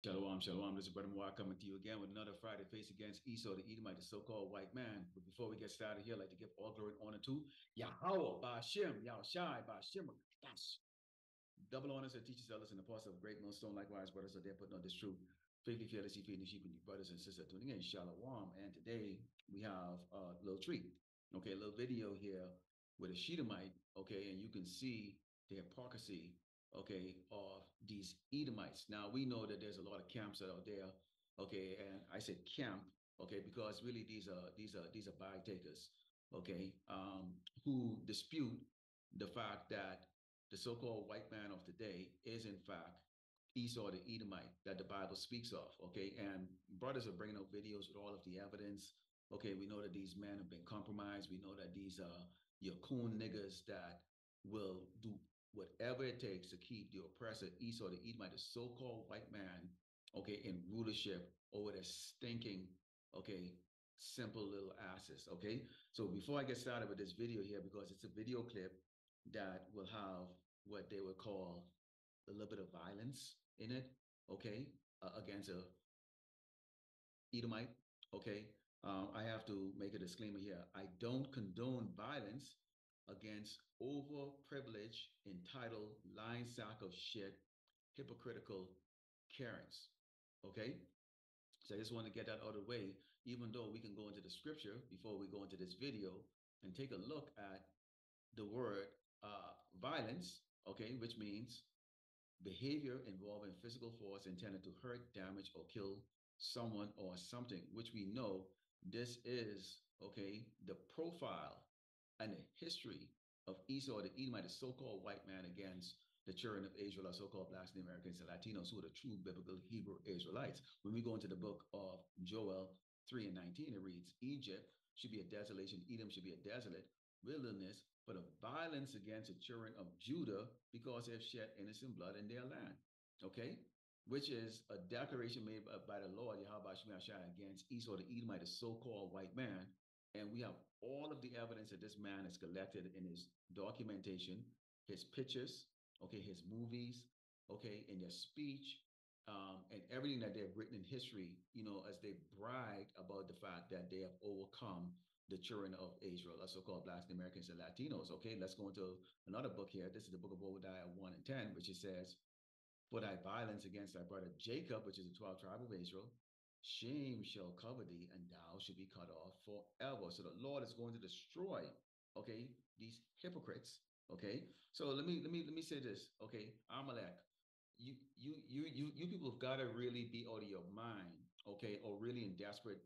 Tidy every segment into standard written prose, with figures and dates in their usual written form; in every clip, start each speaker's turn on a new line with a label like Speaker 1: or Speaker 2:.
Speaker 1: Shalom, shalom. This is Brother Moore coming to you again with another Friday Face Against Esau, the Edomite, the so-called white man. But before we get started here, I'd like to give all glory and honor to Yahweh, Ba'ashem, Yahushai, Ba'ashem, Dash. Double honors to teachers, elders, and apostles of great millstone. Likewise, brothers are there putting on this truth. Faithfully, fearlessly feeding the sheep and you brothers and sisters tuning in. Shalom. And today we have a little treat. Okay, a little video here with a Shedamite. Okay, and you can see the hypocrisy, okay, of these Edomites. Now we know that there's a lot of camps out there. Okay, and I said camp, okay, because really these are bag takers, okay, who dispute the fact that the so-called white man of today is in fact Esau the Edomite that the Bible speaks of. Okay, and brothers are bringing out videos with all of the evidence. Okay, we know that these men have been compromised. We know that these are your coon niggas that will do whatever it takes to keep the oppressor Esau the Edomite, the so-called white man, okay, in rulership over the stinking, okay, simple little asses. Okay, so before I get started with this video here, because it's a video clip that will have what they would call a little bit of violence in it, okay, against a Edomite, okay. I have to make a disclaimer here. I don't condone violence against overprivileged, entitled, lying sack of shit, hypocritical Karens, okay. So I just want to get that out of the way, even though we can go into the scripture before we go into this video and take a look at the word violence, okay, which means behavior involving physical force intended to hurt, damage, or kill someone or something, which we know this is, okay, the profile and the history of Esau the Edomite, the so-called white man against the children of Israel, or so-called blacks and Americans and Latinos, who are the true biblical Hebrew Israelites. When we go into the book of Joel 3 and 19, it reads, Egypt should be a desolation, Edom should be a desolate wilderness for the violence against the children of Judah because they have shed innocent blood in their land. Okay? Which is a declaration made by the Lord, Yahweh Shemashai, against Esau the Edomite, a so-called white man. And we have all of the evidence that this man has collected in his documentation, his pictures, okay, his movies, okay, in their speech, and everything that they've written in history, as they brag about the fact that they have overcome the children of Israel, or so-called blacks, Americans, and Latinos. Okay, let's go into another book here. This is the book of Obadiah 1 and 10, which it says, for thy violence against thy brother Jacob, which is the 12th tribe of Israel, shame shall cover thee, and thou shalt be cut off forever. So the Lord is going to destroy, okay, these hypocrites. Okay, so let me say this. Okay, Amalek, you people have got to really be out of your mind, okay, or really in desperate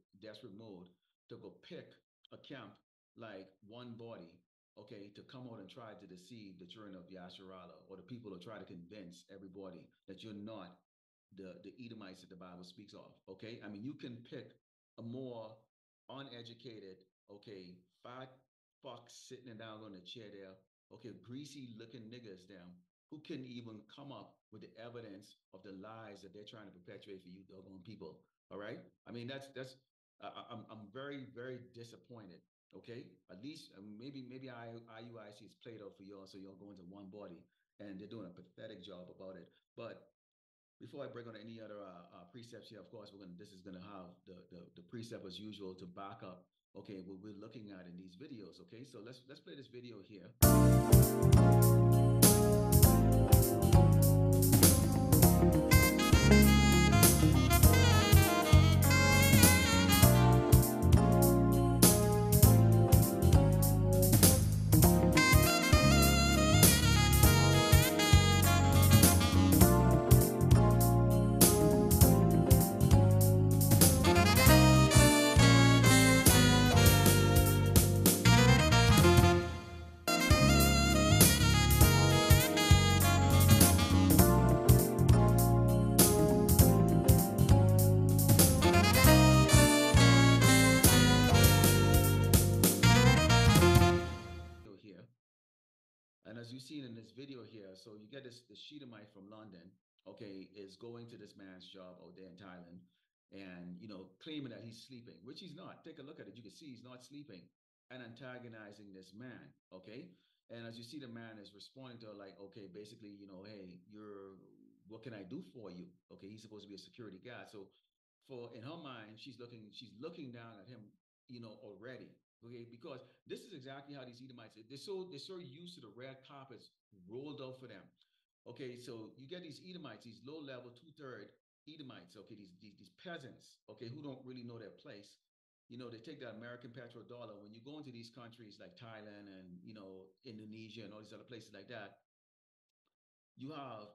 Speaker 1: mode to go pick a camp like One Body, okay, to come out and try to deceive the children of Yasharala, or the people who try to convince everybody that you're not the Edomites that the Bible speaks of. Okay, I mean, you can pick a more uneducated, okay, fat fuck sitting down on the chair there, okay, greasy looking niggas down who couldn't even come up with the evidence of the lies that they're trying to perpetuate for you doggone people. All right, I mean that's I'm very disappointed. Okay, at least maybe IUIC is played out for y'all, so y'all go into One Body, and they're doing a pathetic job about it. But before I break on any other precepts here, of course, this is gonna have the precept as usual to back up. Okay, what we're looking at in these videos. Okay, so let's play this video here. Here. And as you've seen in this video here, so you get the Shedamite from London, okay, is going to this man's job out there in Thailand and, claiming that he's sleeping, which he's not. Take a look at it. You can see he's not sleeping, and antagonizing this man, okay? And as you see, the man is responding to her like, okay, basically, hey, what can I do for you? Okay, he's supposed to be a security guard. So in her mind, she's looking down at him, already. Okay, because this is exactly how these Edomites, they're so used to the red carpets rolled out for them. Okay, so you get these Edomites, these low-level 2/3 Edomites, okay, these peasants, okay, who don't really know their place. They take that American petrodollar. When you go into these countries like Thailand and, Indonesia and all these other places like that, you have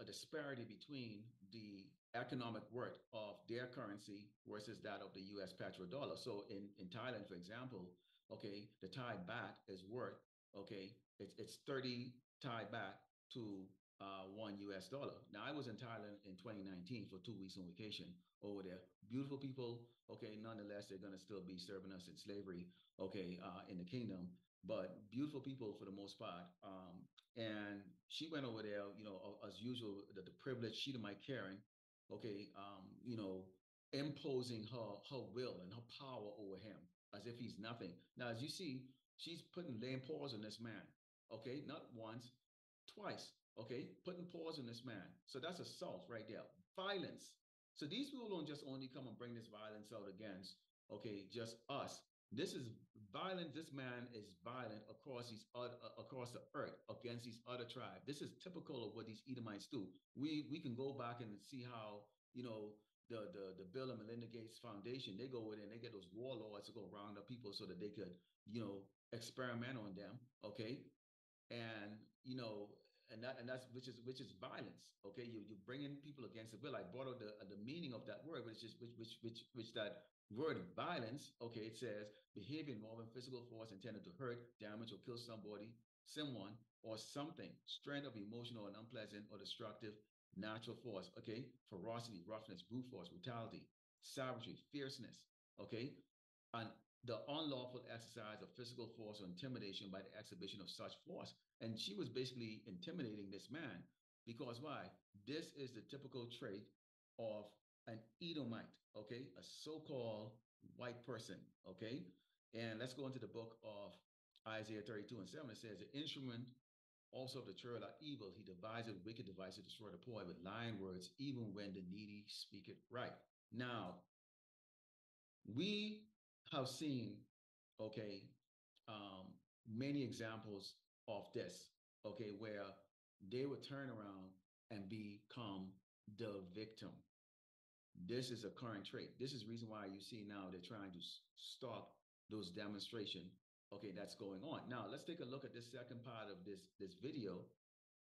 Speaker 1: a disparity between the economic worth of their currency versus that of the U.S. petrodollar. So in Thailand, for example, okay, the Thai baht is worth, okay, it's 30 Thai baht to $1. Now, I was in Thailand in 2019 for 2 weeks on vacation over there. Beautiful people, okay, nonetheless, they're going to still be serving us in slavery, okay, in the kingdom, but beautiful people for the most part. And she went over there, as usual, the privileged Shedemite Karen, okay, imposing her will and her power over him as if he's nothing. Now, as you see, she's laying paws on this man, okay, not once, twice, okay, putting paws on this man. So that's assault right there, violence. So these people don't just only come and bring this violence out against, okay, just us. This is violent. This man is violent across the earth against these other tribes. This is typical of what these Edomites do. We can go back and see how, the Bill and Melinda Gates Foundation, they go in and they get those warlords to go round up people so that they could, experiment on them. Okay. And, that's which is violence. Okay. You're bringing people against the will. I brought out the meaning of that word, which that word violence. Okay. It says behavior involving physical force intended to hurt, damage, or kill someone, or something, strength of emotional and unpleasant or destructive natural force. Okay. Ferocity, roughness, brute force, brutality, savagery, fierceness. Okay. And the unlawful exercise of physical force or intimidation by the exhibition of such force. And she was basically intimidating this man because why? This is the typical trait of an Edomite, okay? A so-called white person, okay? And let's go into the book of Isaiah 32:7. It says, the instrument also of the churl are evil. He deviseth wicked devices to destroy the poor with lying words, even when the needy speak it right. Now, we have seen, okay, many examples of this, okay, where they would turn around and become the victim. This is a current trait. This is the reason why you see now they're trying to stop those demonstrations, okay, that's going on. Now, let's take a look at this second part of this video,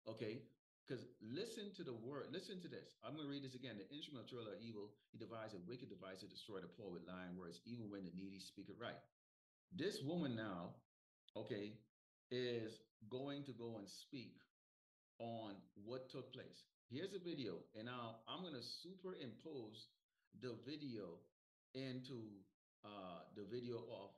Speaker 1: okay, because listen to the word, listen to this. I'm going to read this again. The instrument of churl are evil. He devised a wicked device to destroy the poor with lying words, even when the needy speak it right. This woman now, okay, is going to go and speak on what took place. Here's a video, and now I'm going to superimpose the video into the video of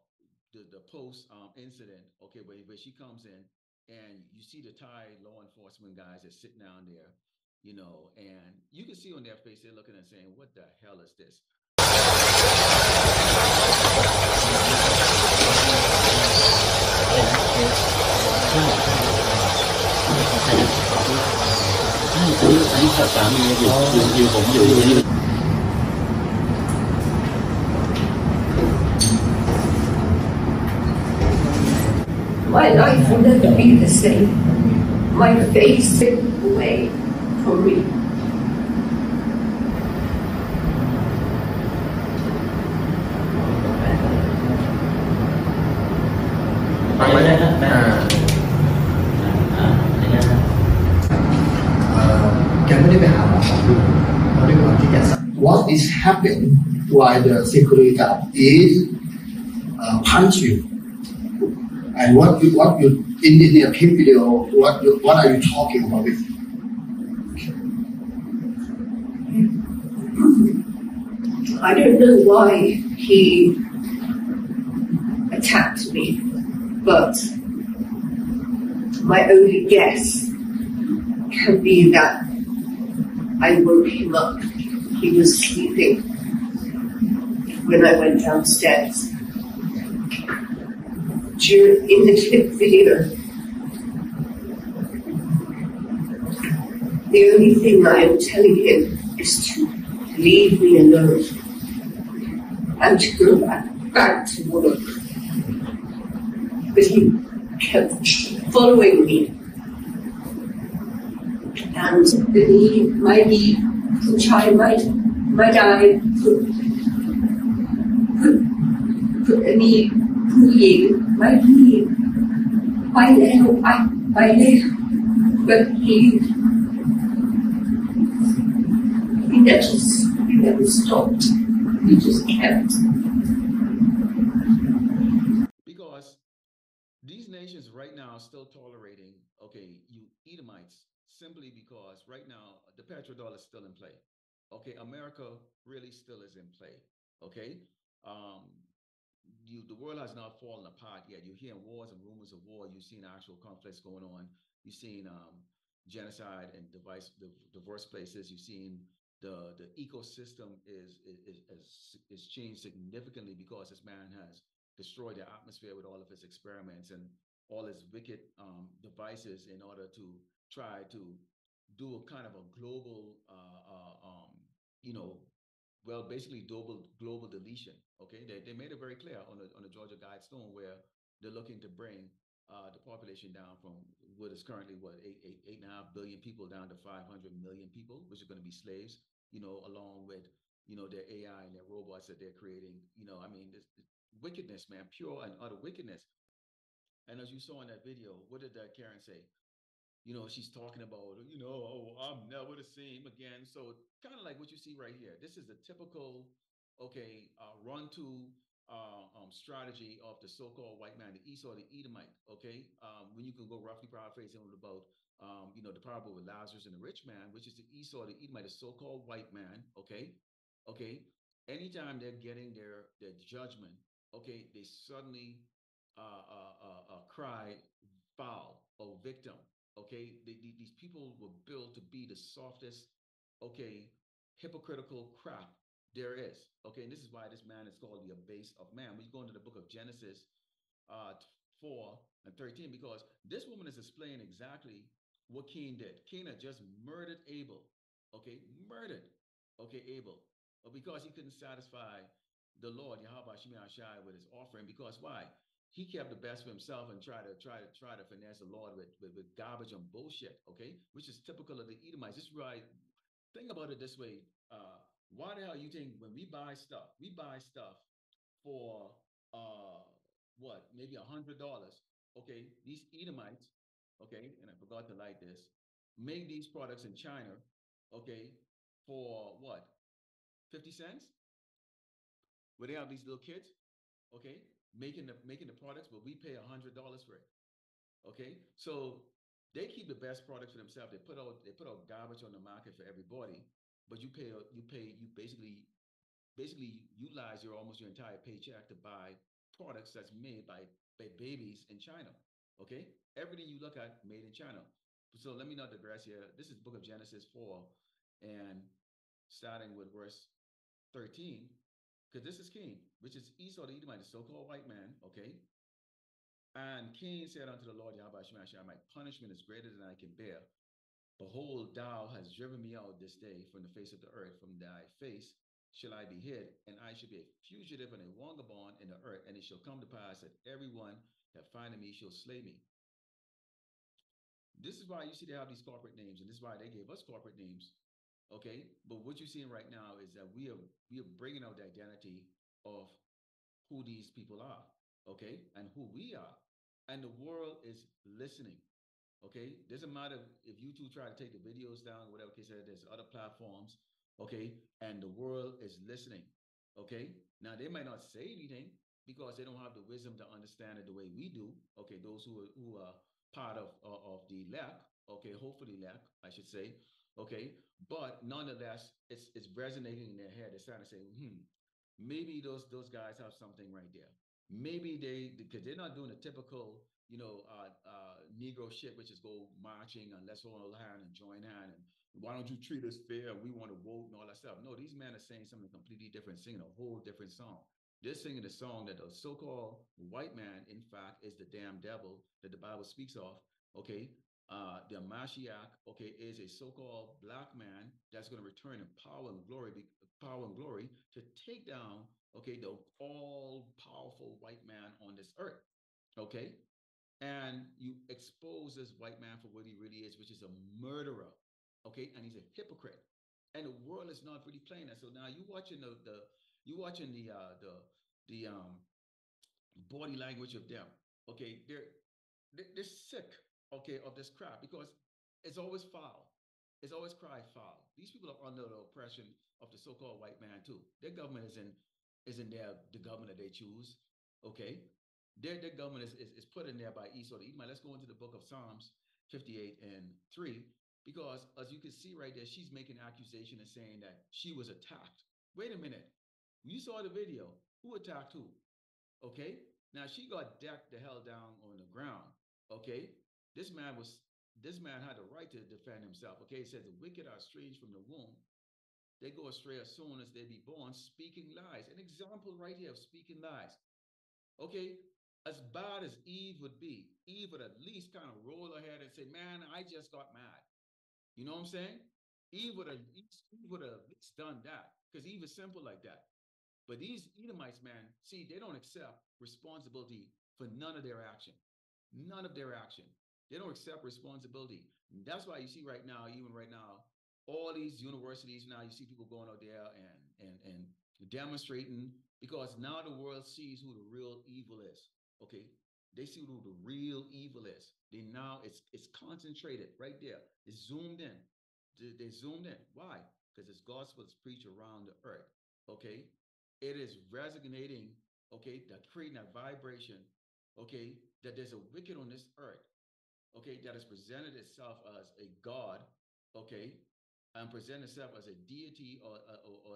Speaker 1: the post incident, okay, where she comes in and you see the Thai law enforcement guys that sitting down there, and you can see on their face, they're looking and saying, what the hell is this?
Speaker 2: My life will never be the same. My face away from me.
Speaker 3: What is happening while the security guard is punch you? And what you in the clip video, what are you talking about it?
Speaker 2: I don't know why he attacked me, but my only guess can be that I woke him up. He was sleeping when I went downstairs. In the clip video, The only thing I am telling him is to leave me alone and to go back to work. But he kept following me. And maybe I could any but he never stopped. He just kept.
Speaker 1: Because these nations right now are still tolerating, okay, you Edomites, simply because right now the petrodollar is still in play. Okay, America really still is in play. Okay, um, the world has not fallen apart yet. You're hearing wars and rumors of war. You've seen actual conflicts going on. You've seen genocide and diverse places. You've seen the ecosystem is changed significantly because this man has destroyed the atmosphere with all of his experiments and all his wicked devices in order to try to do a kind of a global, you know, well, basically global deletion. Okay, they made it very clear on the Georgia Guidestone where they're looking to bring the population down from what is currently eight and a half billion people down to 500 million people, which are going to be slaves. You know, along with their AI and their robots that they're creating. You know, I mean, this wickedness, man, pure and utter wickedness. And as you saw in that video, what did that Karen say? She's talking about, oh, I'm never the same again. So kind of like what you see right here. This is the typical, okay, run to strategy of the so-called white man, the Esau, the Edomite. Okay, when you can go roughly paraphrasing about, the parable with Lazarus and the rich man, which is the Esau, the Edomite, the so-called white man. Okay. Anytime they're getting their judgment, okay, they suddenly cry foul or victim. Okay, these people were built to be the softest, okay, hypocritical crap there is. Okay, and this is why this man is called the abase of man. When you go into the book of Genesis 4 and 13, because this woman is displaying exactly what Cain did. Cain had just murdered Abel. Okay, murdered. Okay, Abel, because he couldn't satisfy the Lord Yahweh Shemi Ashai with his offering. Because why? He kept the best for himself and try to finesse the Lord with garbage and bullshit, okay? Which is typical of the Edomites. This is right. Think about it this way. Why the hell you think when we buy stuff for what, maybe $100, okay? These Edomites, okay, and I forgot to light this, make these products in China, okay, for what? 50 cents? Where they have these little kids, okay, making the products, but we pay $100 for it. Okay, so they keep the best products for themselves. They put out garbage on the market for everybody, but you basically utilize your entire paycheck to buy products that's made by babies in China. Okay, everything you look at made in China. So let me not digress here. This is the book of Genesis 4, and starting with verse 13, because this is Cain, which is Esau the Edomite, the so-called white man, okay? And Cain said unto the Lord Yahweh Shemashah, my punishment is greater than I can bear. Behold, thou hast driven me out this day from the face of the earth. From thy face shall I be hid, and I shall be a fugitive and a vagabond in the earth. And it shall come to pass that everyone that findeth me shall slay me. This is why you see they have these corporate names, and this is why they gave us corporate names. Okay, but what you're seeing right now is that we are bringing out the identity of who these people are, okay, and who we are, and the world is listening. Okay, doesn't matter if you two try to take the videos down, whatever case, there's other platforms, okay, and the world is listening. Okay, now they might not say anything because they don't have the wisdom to understand it the way we do. Okay, those who are part of the elect, okay, hopefully elect, I should say. Okay, but nonetheless, it's resonating in their head. They're starting to say, maybe those guys have something right there. Maybe because they're not doing the typical, Negro shit, which is go marching and let's hold hand and join hand and why don't you treat us fair and we want to vote and all that stuff. No, these men are saying something completely different, singing a whole different song. They're singing the song that the so-called white man, in fact, is the damn devil that the Bible speaks of. Okay, The Mashiach, okay, is a so-called black man that's going to return in power and glory to take down, okay, the all-powerful white man on this earth, okay? And you expose this white man for what he really is, which is a murderer, okay? And he's a hypocrite. And the world is not really playing that. So now you watching the body language of them, okay? They're sick, okay, of this crap because it's always foul. It's always cry foul. These people are under the oppression of the so-called white man too. Their government isn't there the government that they choose, okay? Their government is put in there by Esau the Edomite. Let's go into the book of Psalms 58 and 3, because as you can see right there, she's making accusation and saying that she was attacked. Wait a minute. You saw the video. Who attacked who? Okay. Now she got decked the hell down on the ground. Okay. This man had the right to defend himself. Okay. It says the wicked are estranged from the womb. They go astray as soon as they be born, speaking lies. An example right here of speaking lies. Okay. As bad as Eve would be, Eve would at least kind of roll her head and say, man, I just got mad. You know what I'm saying? Eve would have at least done that because Eve is simple like that. But these Edomites, man, see, they don't accept responsibility for none of their action. None of their action. They don't accept responsibility. And that's why you see right now, even right now, all these universities now, you see people going out there and demonstrating because now the world sees who the real evil is. Okay, they see who the real evil is. They now it's concentrated right there. It's zoomed in. They zoomed in. Why? Because this gospel is preached around the earth. Okay, it is resonating. Okay, that creating that vibration. Okay, that there's a wicked on this earth. Okay, that has presented itself as a god. Okay, and present itself as a deity or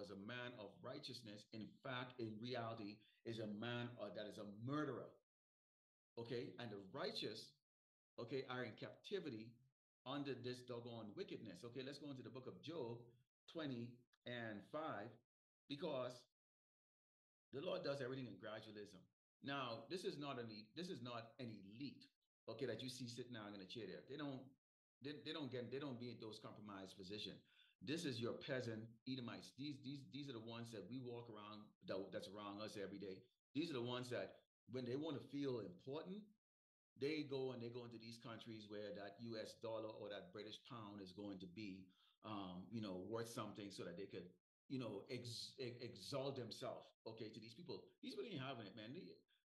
Speaker 1: as a man of righteousness. In fact, in reality, is a man that is a murderer. Okay, and the righteous, okay, are in captivity under this doggone wickedness. Okay, let's go into the book of Job 20 and 5, because the Lord does everything in gradualism. Now, this is not an elite, okay, that you see sitting down in a chair there. They don't be in those compromised position. This is your peasant Edomites. These are the ones that we walk around that's around us every day. These are the ones that when they want to feel important, they go into these countries where that US dollar or that British pound is going to be, worth something so that they could, exalt themselves, okay, to these people. These people ain't having it, man.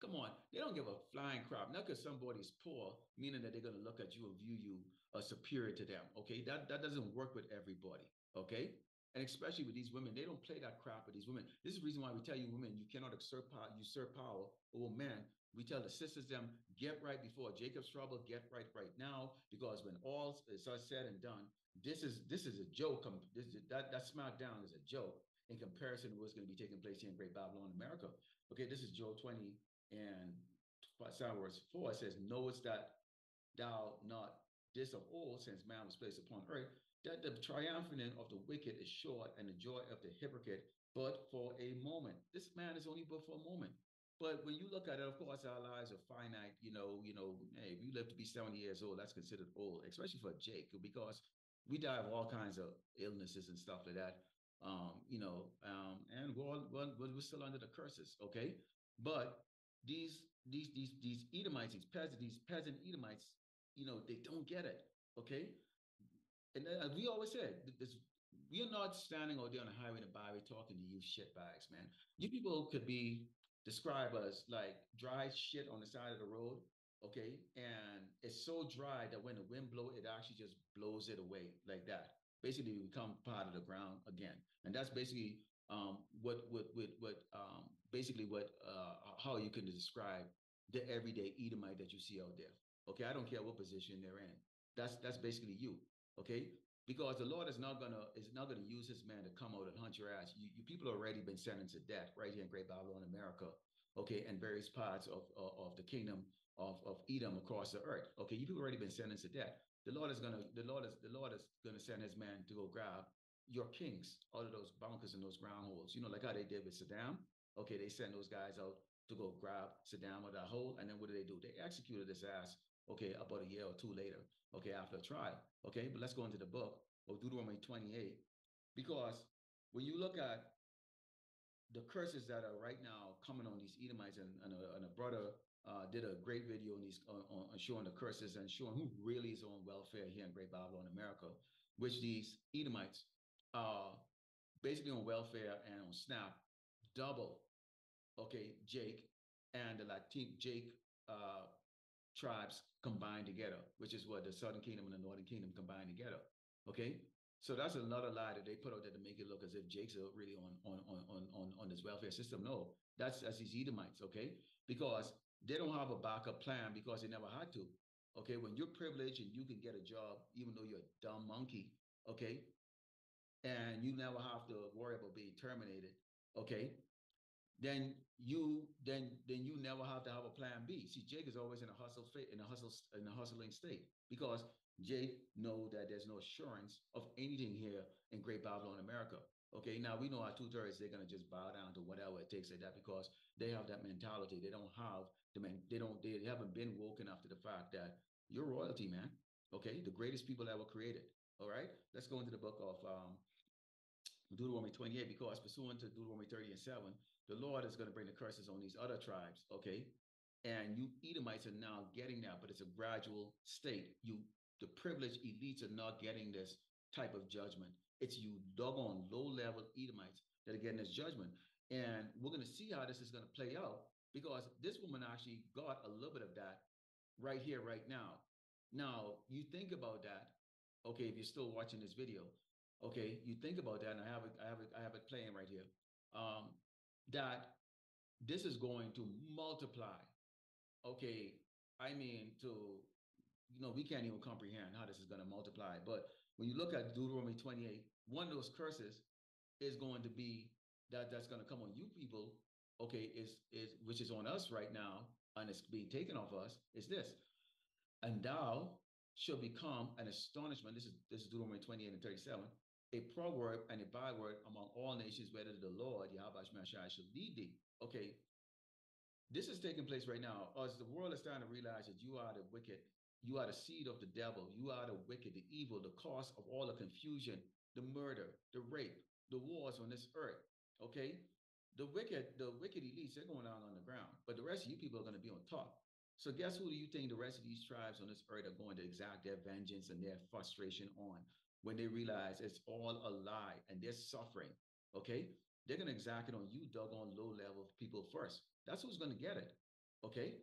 Speaker 1: Come on, they don't give a flying crap. Not because somebody's poor, meaning that they're going to look at you and view you superior to them, okay? That doesn't work with everybody, okay? And especially with these women, they don't play that crap with these women. This is the reason why we tell you women, you cannot usurp power over men. We tell the sisters them, get right before Jacob's trouble, get right now, because when all is said and done, this is a joke. That smackdown is a joke in comparison to what's going to be taking place here in Great Babylon, America. Okay, this is Job 20 and verse 4. It says, knowest that thou not this of old, since man was placed upon earth, that the triumphant of the wicked is short and the joy of the hypocrite but for a moment. This man is only but for a moment. But when you look at it, of course, our lives are finite. Hey, if you live to be 70 years old, that's considered old, especially for Jake, because we die of all kinds of illnesses and stuff like that. And we're still under the curses, okay? But these Edomites, these peasant Edomites, they don't get it, okay? And we always said this: we are not standing out there on the highway and the byway talking to you shitbags, man. You people could be described as like dry shit on the side of the road, okay? And it's so dry that when the wind blows, it actually just blows it away like that. Basically, we become part of the ground again, and that's basically how you can describe the everyday Edomite that you see out there. Okay, I don't care what position they're in. That's basically you. Okay, because the Lord is not gonna use His man to come out and hunt your ass. You people already been sentenced to death right here in Great Babylon, America. Okay, and various parts of the kingdom of Edom across the earth. Okay, you people already been sentenced to death. The Lord is gonna send His man to go grab your kings out of those bunkers and those ground holes. Like how they did with Saddam. Okay, they sent those guys out to go grab Saddam out of that hole, and then what do? They executed his ass okay, about a year or two later, okay, after a trial. Okay, but let's go into the book of Deuteronomy 28, because when you look at the curses that are right now coming on these Edomites, and a brother did a great video on showing the curses and showing who really is on welfare here in Great Babylon, America, which these Edomites are basically on welfare and on SNAP double, okay, Jake and the Latin Jake tribes combined together, which is what the Southern Kingdom and the Northern Kingdom combined together. Okay, so that's another lie that they put out there to make it look as if Jake's really on this welfare system. No, that's these Edomites. Okay, because they don't have a backup plan because they never had to. Okay, when you're privileged and you can get a job, even though you're a dumb monkey, okay, and you never have to worry about being terminated, okay, then you never have to have a plan B. See, Jake is always in a hustling state because Jake know that there's no assurance of anything here in Great Babylon, America. Okay, now we know our 2/3 they're gonna just bow down to whatever it takes like that because they have that mentality. They don't have they haven't been woken up to the fact that you're royalty, man. Okay, the greatest people ever created. All right, let's go into the book of Deuteronomy 28, because pursuant to Deuteronomy 30 and 7, the Lord is going to bring the curses on these other tribes, okay? And you Edomites are now getting that, but it's a gradual state. The privileged elites are not getting this type of judgment. It's you doggone low-level Edomites that are getting this judgment. And we're going to see how this is going to play out, because this woman actually got a little bit of that right here, right now. Now, you think about that, okay, if you're still watching this video, okay, you think about that, and I have it playing right here. That this is going to multiply. Okay, I mean, we can't even comprehend how this is going to multiply. But when you look at Deuteronomy 28, one of those curses is going to be that's going to come on you people. Okay, is which is on us right now, and it's being taken off us. Is this? And thou shall become an astonishment. This is Deuteronomy 28 and 37. A proverb and a byword among all nations, whether the Lord, Yahweh Shemashai, shall lead thee. Okay, this is taking place right now. As the world is starting to realize that you are the wicked, you are the seed of the devil, you are the wicked, the evil, the cause of all the confusion, the murder, the rape, the wars on this earth. Okay, the wicked elites, they're going out on the ground, but the rest of you people are going to be on top. So guess who do you think the rest of these tribes on this earth are going to exact their vengeance and their frustration on when they realize it's all a lie and they're suffering? Okay, they're going to exact it on you doggone low level people first. That's who's going to get it. Okay,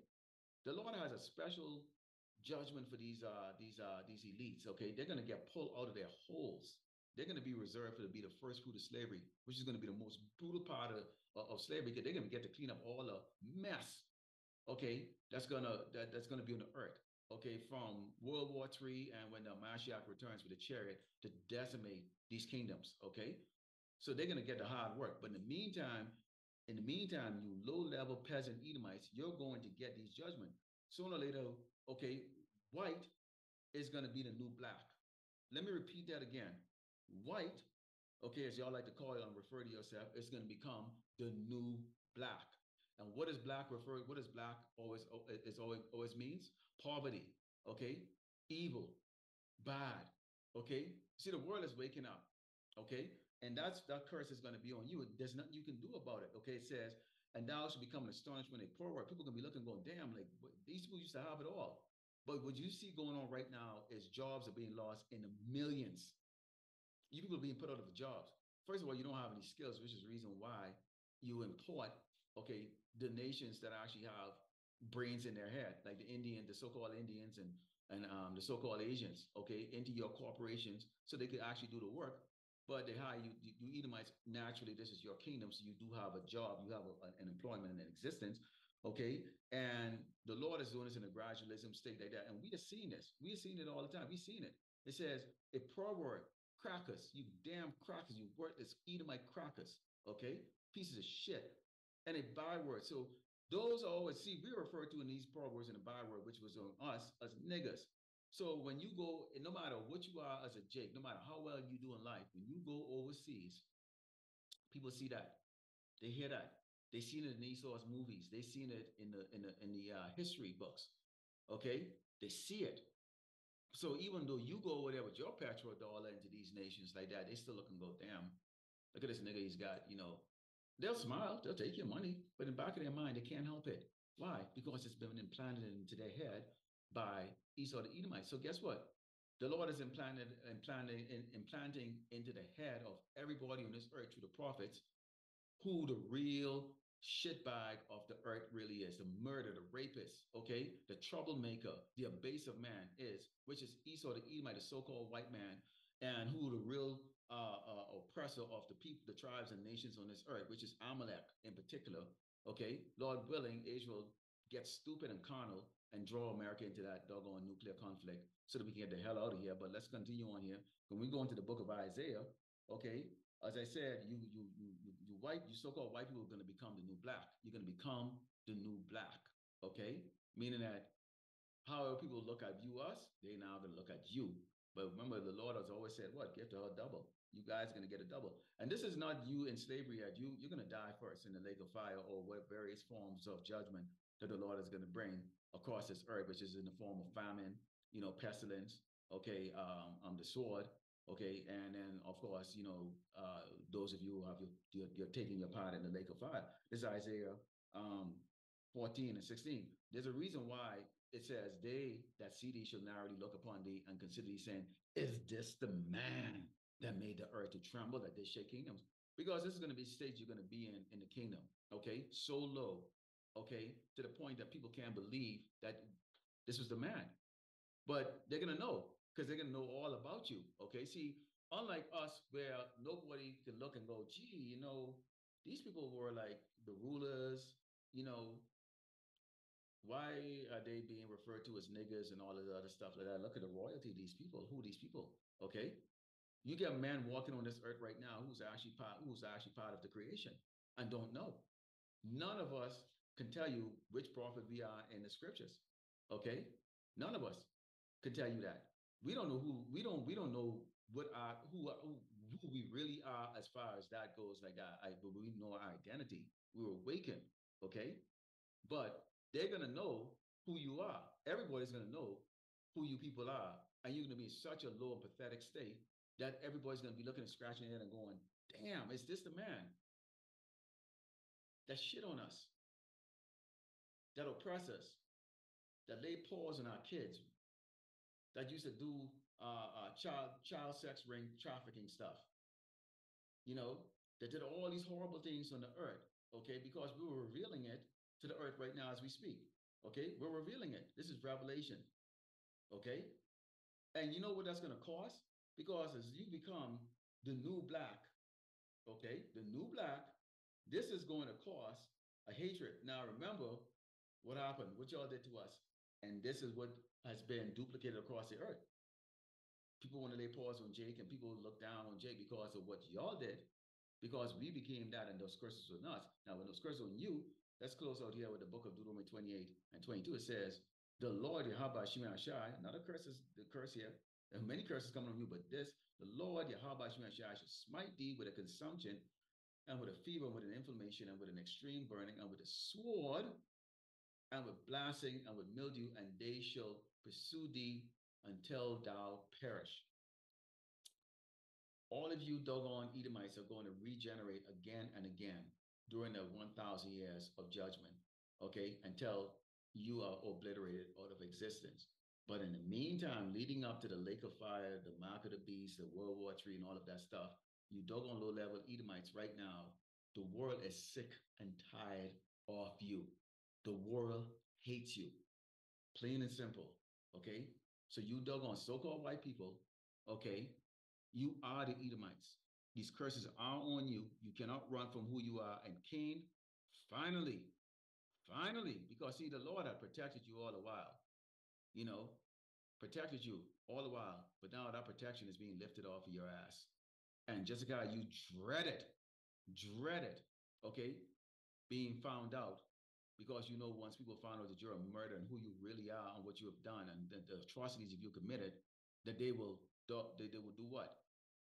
Speaker 1: the Lord has a special judgment for these elites. Okay, they're going to get pulled out of their holes. They're going to be reserved to be the first fruit of slavery, which is going to be the most brutal part of slavery, because they're going to get to clean up all the mess, okay, that's gonna be on the earth, okay, from World War III and when the Mashiach returns with the chariot to decimate these kingdoms, okay. So they're gonna get the hard work, but in the meantime, you low-level peasant Edomites, you're going to get these judgments sooner or later. Okay, white is gonna be the new black. Let me repeat that again. White, okay, as y'all like to call it and refer to yourself, is going to become the new black. And what does black refer? What does black always means? Poverty, okay, evil, bad, okay. See, the world is waking up, okay, and that curse is going to be on you. There's nothing you can do about it, okay. It says, and thou shalt become an astonishment, a poor. People are going to be looking, going, damn, like these people used to have it all. But what you see going on right now is jobs are being lost in the millions. You people are being put out of the jobs. First of all, you don't have any skills, which is the reason why you import, okay, the nations that actually have brains in their head, like the so-called Indians and the so-called Asians, okay, into your corporations so they could actually do the work. But they hire you Edomites, naturally, this is your kingdom, so you do have a job, you have an employment and an existence, okay? And the Lord is doing this in a gradualism state like that. And we have seen this. We have seen it all the time. We've seen it. It says, a proverb, crackers, you damn crackers, you worthless Edomite crackers, okay? Pieces of shit. And a byword. So those are always, see, we refer to in these proverbs in the byword, which was on us as niggers. So when you go, no matter what you are as a Jake, no matter how well you do in life, when you go overseas, people see that. They hear that. They seen it in Esau's movies. They seen it in the history books. Okay, They see it. So even though you go over there with your petrodollar into these nations like that, they still look and go, damn, look at this nigga he's got, you know. They'll smile, they'll take your money, but in the back of their mind, they can't help it. Why? Because it's been implanted into their head by Esau the Edomite. So guess what? The Lord is implanting into the head of everybody on this earth through the prophets who the real shitbag of the earth really is, the murderer, the rapist, okay, the troublemaker, the abusive man is, which is Esau the Edomite, the so-called white man, and who the real oppressor of the people, the tribes and nations on this earth, which is Amalek in particular, okay. Lord willing, Israel gets stupid and carnal and draw America into that doggone nuclear conflict so that we can get the hell out of here. But let's continue on here. When we go into the book of Isaiah, okay, as I said, you so-called white people are going to become the new black. You're going to become the new black, okay? Meaning that however people look at us, they now going to look at you. But remember, the Lord has always said, what? Give to her double. You guys are going to get a double. And this is not you in slavery yet. You're going to die first in the lake of fire or what various forms of judgment that the Lord is going to bring across this earth, which is in the form of famine, you know, pestilence, okay, the sword, okay, and then of course, you know, those of you who have you're taking your part in the lake of fire. This is Isaiah 14 and 16. There's a reason why it says, they that see thee shall narrowly look upon thee and consider thee, saying, is this the man that made the earth to tremble, that they shake kingdoms? Because this is going to be the stage you're going to be in the kingdom, okay? So low, okay, to the point that people can't believe that this was the man. But they're going to know, because they're going to know all about you, okay? See, unlike us, where nobody can look and go, gee, you know, these people were like the rulers, you know, why are they being referred to as niggas and all of the other stuff like that? Look at the royalty of these people. Who are these people? Okay. You get a man walking on this earth right now who's actually part of the creation and don't know. None of us can tell you which prophet we are in the scriptures. Okay. None of us can tell you that. We don't know we don't know what who we really are as far as that goes. Like but we know our identity. We were awakened. Okay. But they're going to know who you are. Everybody's going to know who you people are. And you're going to be in such a low and pathetic state that everybody's going to be looking and scratching their head and going, damn, is this the man that shit on us, that oppress us, that lay paws on our kids, that used to do child sex ring trafficking stuff, you know, that did all these horrible things on the earth, okay, because we were revealing it to the earth right now as we speak. Okay, we're revealing it. This is revelation. Okay, and you know what that's going to cost? Because as you become the new black, okay, the new black, this is going to cost a hatred. Now remember what happened, what y'all did to us, and this is what has been duplicated across the earth. People want to lay paws on Jake, and people look down on Jake because of what y'all did, because we became that, and those curses were us. Now, when those curses on you, let's close out here with the book of Deuteronomy 28 and 22. It says, the Lord Yahweh Shemai Shai, not a curse is the curse here. There are many curses coming on you, but this, the Lord Yahweh Shemai Shai shall smite thee with a consumption and with a fever, and with an inflammation, and with an extreme burning, and with a sword, and with blasting, and with mildew, and they shall pursue thee until thou perish. All of you doggone Edomites are going to regenerate again and again during the 1,000 years of judgment, okay, until you are obliterated out of existence. But in the meantime, leading up to the lake of fire, the mark of the beast, the World War III, and all of that stuff, you doggone low-level Edomites right now, the world is sick and tired of you. The world hates you, plain and simple, okay? So you doggone so-called white people, okay, you are the Edomites. These curses are on you. You cannot run from who you are. And Cain, finally, because see, the Lord had protected you all the while, you know, protected you all the while. But now that protection is being lifted off of your ass. And Jessica, you dread it, okay, being found out. Because you know, once people find out that you're a murderer and who you really are and what you have done and the atrocities that you committed, that they will do what?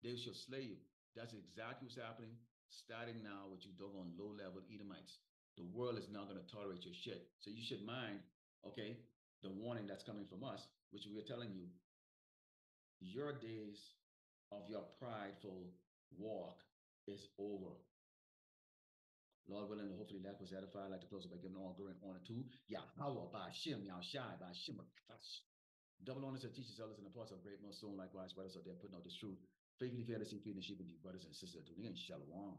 Speaker 1: They shall slay you. That's exactly what's happening starting now with you doggone low-level Edomites. The world is not going to tolerate your shit. So you should mind, okay, the warning that's coming from us, which we are telling you, your days of your prideful walk is over. Lord willing, hopefully that was edified. I'd like to close it by giving all glory and honor to Yahweh, Ba'ashem, Yahushai, Ba'ashem, double honors to teachers, elders, and apostles of great most soon, likewise, brothers out there putting out this truth. Faithfully, fearlessly feeding the sheep and you brothers and sisters doing it. Shalom.